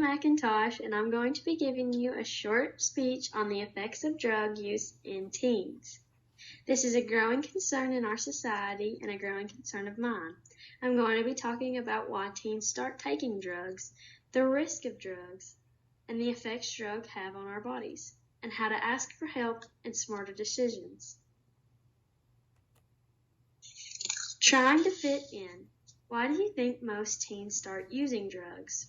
McIntosh, and I'm going to be giving you a short speech on the effects of drug use in teens. This is a growing concern in our society and a growing concern of mine. I'm going to be talking about why teens start taking drugs, the risk of drugs, and the effects drugs have on our bodies, and how to ask for help and smarter decisions. Trying to fit in. Why do you think most teens start using drugs?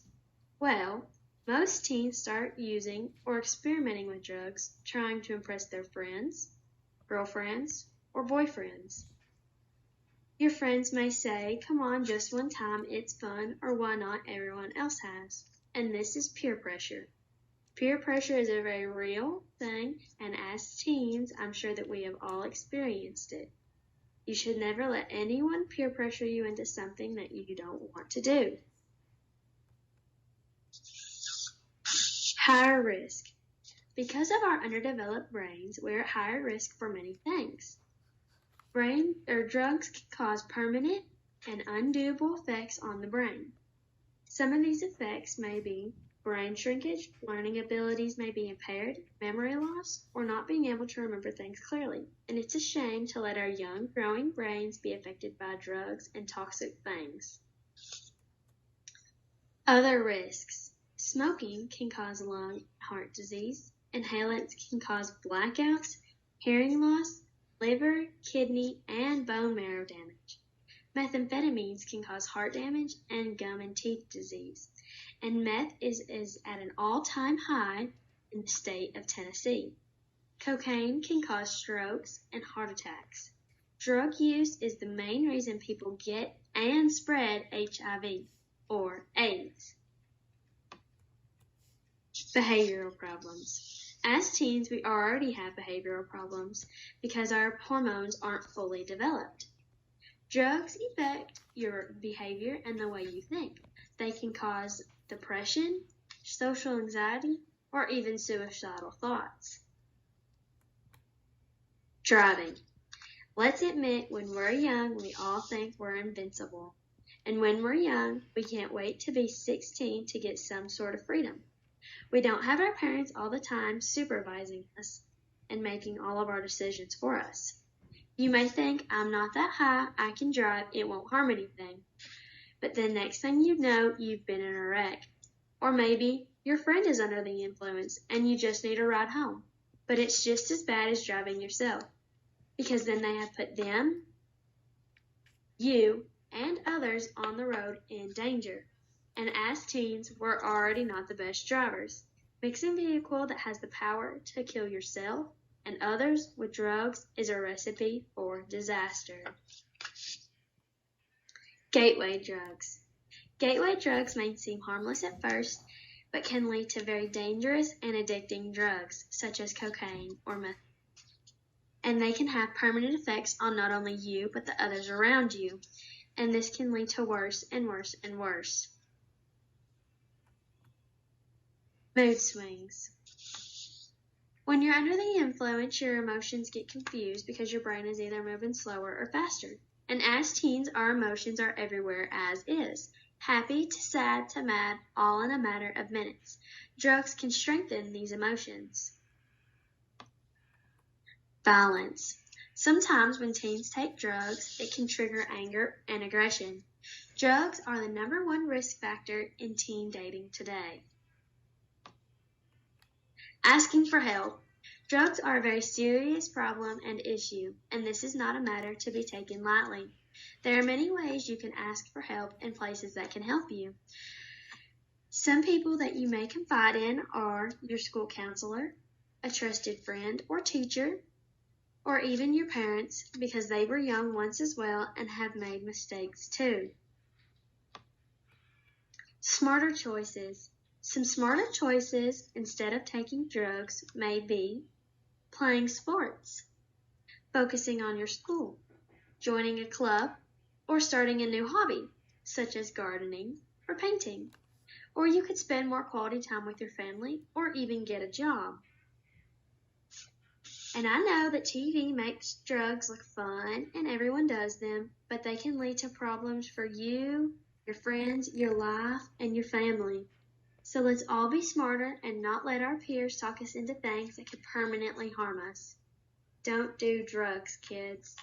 Well, most teens start using or experimenting with drugs trying to impress their friends, girlfriends, or boyfriends. Your friends may say, "Come on, just one time, it's fun," or "Why not? Everyone else has." And this is peer pressure. Peer pressure is a very real thing, and as teens, I'm sure that we have all experienced it. You should never let anyone peer pressure you into something that you don't want to do. Higher risk. Because of our underdeveloped brains, we're at higher risk for many things. Drugs can cause permanent and undoable effects on the brain. Some of these effects may be brain shrinkage, learning abilities may be impaired, memory loss, or not being able to remember things clearly. And it's a shame to let our young, growing brains be affected by drugs and toxic things. Other risks. Smoking can cause lung and heart disease. Inhalants can cause blackouts, hearing loss, liver, kidney, and bone marrow damage. Methamphetamines can cause heart damage and gum and teeth disease. And meth is at an all-time high in the state of Tennessee. Cocaine can cause strokes and heart attacks. Drug use is the main reason people get and spread HIV or AIDS. Behavioral problems. As teens, we already have behavioral problems because our hormones aren't fully developed. Drugs affect your behavior and the way you think. They can cause depression, social anxiety, or even suicidal thoughts. Driving. Let's admit, when we're young, we all think we're invincible. And when we're young, we can't wait to be 16 to get some sort of freedom. We don't have our parents all the time supervising us and making all of our decisions for us. You may think, "I'm not that high, I can drive, it won't harm anything." But then next thing you know, you've been in a wreck. Or maybe your friend is under the influence and you just need a ride home. But it's just as bad as driving yourself, because then they have put them, you, and others on the road in danger. And as teens, we're already not the best drivers. Mixing a vehicle that has the power to kill yourself and others with drugs is a recipe for disaster. Gateway drugs. Gateway drugs may seem harmless at first, but can lead to very dangerous and addicting drugs, such as cocaine or meth. And they can have permanent effects on not only you, but the others around you. And this can lead to worse and worse and worse. Mood swings. When you're under the influence, your emotions get confused because your brain is either moving slower or faster. And as teens, our emotions are everywhere as is. Happy to sad to mad, all in a matter of minutes. Drugs can strengthen these emotions. Violence. Sometimes when teens take drugs, it can trigger anger and aggression. Drugs are the #1 risk factor in teen dating today. Asking for help. Drugs are a very serious problem and issue, and this is not a matter to be taken lightly. There are many ways you can ask for help and places that can help you. Some people that you may confide in are your school counselor, a trusted friend or teacher, or even your parents, because they were young once as well and have made mistakes too. Smarter choices. Some smarter choices instead of taking drugs may be playing sports, focusing on your school, joining a club, or starting a new hobby, such as gardening or painting. Or you could spend more quality time with your family or even get a job. And I know that TV makes drugs look fun and everyone does them, but they can lead to problems for you, your friends, your life, and your family. So let's all be smarter and not let our peers talk us into things that could permanently harm us. Don't do drugs, kids.